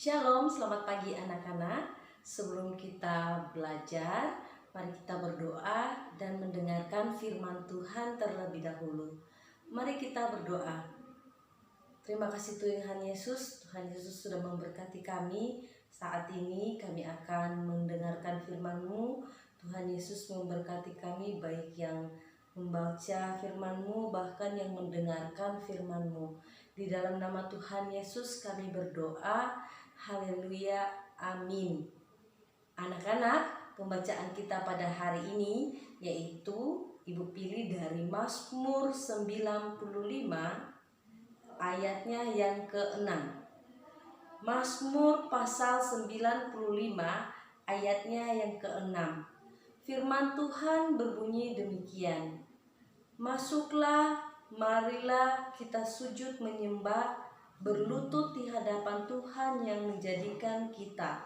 Shalom, selamat pagi anak-anak. Sebelum kita belajar, mari kita berdoa dan mendengarkan firman Tuhan terlebih dahulu. Mari kita berdoa. Terima kasih Tuhan Yesus. Tuhan Yesus sudah memberkati kami. Saat ini kami akan mendengarkan firman-Mu. Tuhan Yesus memberkati kami baik yang membaca firman-Mu bahkan yang mendengarkan firman-Mu. Di dalam nama Tuhan Yesus kami berdoa. Haleluya, amin. Anak-anak, pembacaan kita pada hari ini yaitu Ibu pilih dari Mazmur 95 ayatnya yang ke-6. Mazmur pasal 95 ayatnya yang ke-6. Firman Tuhan berbunyi demikian. Masuklah, marilah kita sujud menyembah, berlutut di hadapan Tuhan yang menjadikan kita.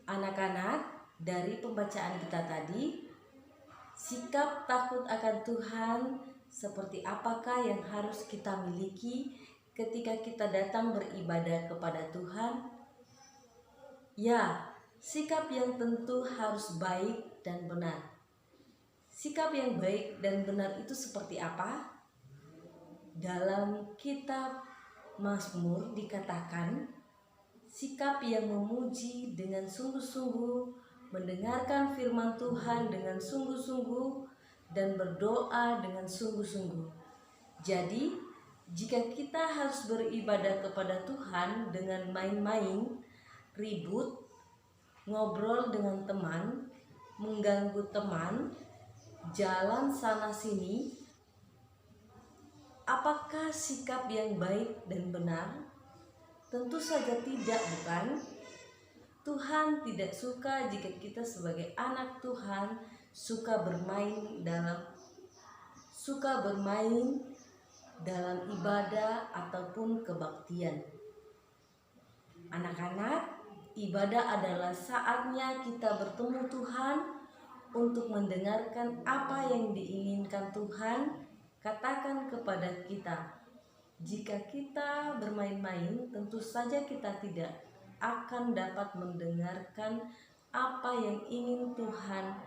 Anak-anak, dari pembacaan kita tadi, sikap takut akan Tuhan seperti apakah yang harus kita miliki ketika kita datang beribadah kepada Tuhan? Ya, sikap yang tentu harus baik dan benar. Sikap yang baik dan benar itu seperti apa? Dalam kitab Mazmur dikatakan, sikap yang memuji dengan sungguh-sungguh, mendengarkan firman Tuhan dengan sungguh-sungguh, dan berdoa dengan sungguh-sungguh. Jadi, jika kita harus beribadah kepada Tuhan dengan main-main, ribut, ngobrol dengan teman, mengganggu teman, jalan sana-sini, apakah sikap yang baik dan benar? Tentu saja tidak, bukan? Tuhan tidak suka jika kita sebagai anak Tuhan suka bermain dalam ibadah ataupun kebaktian. Anak-anak, ibadah adalah saatnya kita bertemu Tuhan untuk mendengarkan apa yang diinginkan Tuhan katakan kepada kita. Jika kita bermain-main, tentu saja kita tidak akan dapat mendengarkan apa yang ingin Tuhan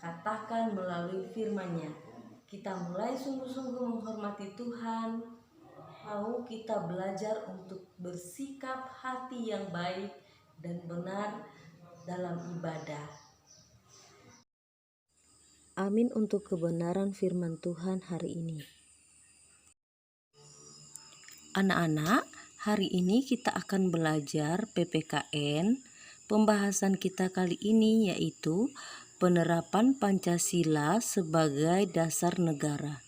katakan melalui firman-Nya. Kita mulai sungguh-sungguh menghormati Tuhan, mau kita belajar untuk bersikap hati yang baik dan benar dalam ibadah. Amin untuk kebenaran firman Tuhan hari ini. Anak-anak, hari ini kita akan belajar PPKN. Pembahasan kita kali ini yaitu penerapan Pancasila sebagai dasar negara.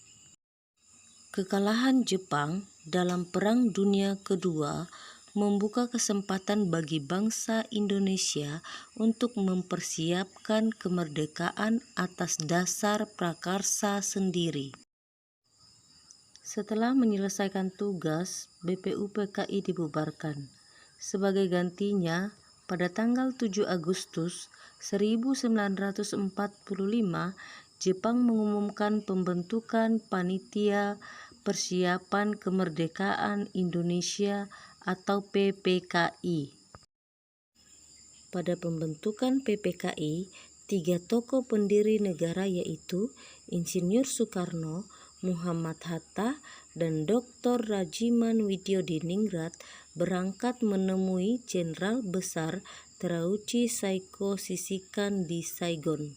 Kekalahan Jepang dalam Perang Dunia Kedua membuka kesempatan bagi bangsa Indonesia untuk mempersiapkan kemerdekaan atas dasar prakarsa sendiri. Setelah menyelesaikan tugas, BPUPKI dibubarkan. Sebagai gantinya, pada tanggal 7 Agustus 1945, Jepang mengumumkan pembentukan Panitia Persiapan Kemerdekaan Indonesia atau PPKI. Pada pembentukan PPKI, 3 tokoh pendiri negara yaitu Insinyur Soekarno, Muhammad Hatta, dan Dr. Rajiman Widyodiningrat berangkat menemui Jenderal Besar Terauchi Saiko Sisikan di Saigon.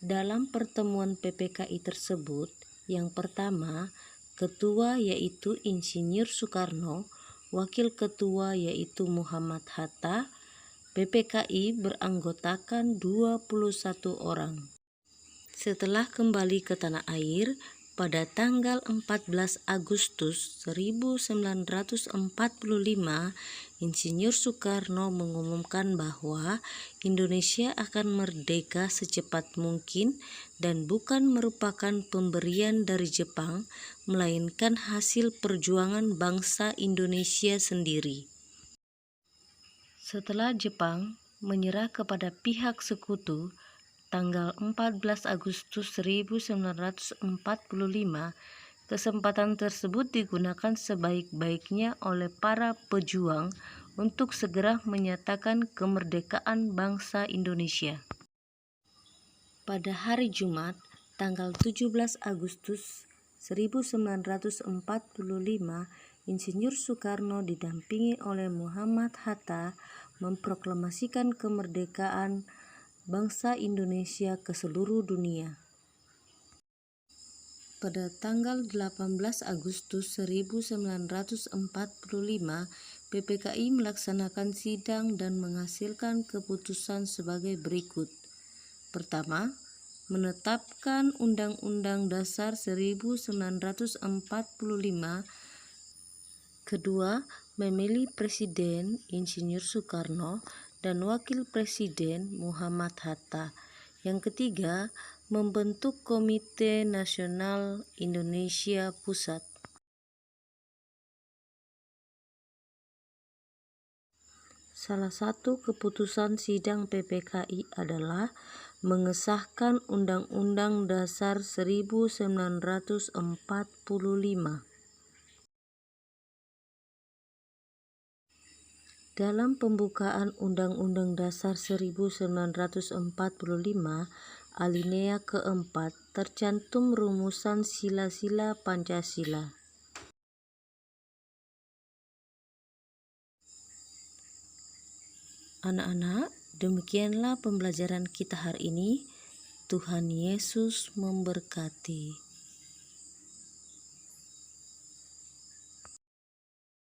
Dalam pertemuan PPKI tersebut, yang pertama, ketua yaitu Insinyur Soekarno, wakil ketua yaitu Muhammad Hatta. PPKI beranggotakan 21 orang. Setelah kembali ke tanah air, pada tanggal 14 Agustus 1945, Insinyur Soekarno mengumumkan bahwa Indonesia akan merdeka secepat mungkin dan bukan merupakan pemberian dari Jepang, melainkan hasil perjuangan bangsa Indonesia sendiri. Setelah Jepang menyerah kepada pihak sekutu, tanggal 14 Agustus 1945, Kesempatan tersebut digunakan sebaik-baiknya oleh para pejuang untuk segera menyatakan kemerdekaan bangsa Indonesia. Pada hari Jumat, tanggal 17 Agustus 1945, Insinyur Soekarno didampingi oleh Muhammad Hatta memproklamasikan kemerdekaan bangsa Indonesia ke seluruh dunia. Pada tanggal 18 Agustus 1945, PPKI melaksanakan sidang dan menghasilkan keputusan sebagai berikut. Pertama, menetapkan Undang-Undang Dasar 1945. Kedua, memilih Presiden Insinyur Soekarno dan Wakil Presiden Muhammad Hatta. Yang ketiga, membentuk Komite Nasional Indonesia Pusat. Salah satu keputusan sidang PPKI adalah mengesahkan Undang-Undang Dasar 1945. Dalam pembukaan Undang-Undang Dasar 1945, alinea keempat tercantum rumusan sila-sila Pancasila. Anak-anak, demikianlah pembelajaran kita hari ini. Tuhan Yesus memberkati.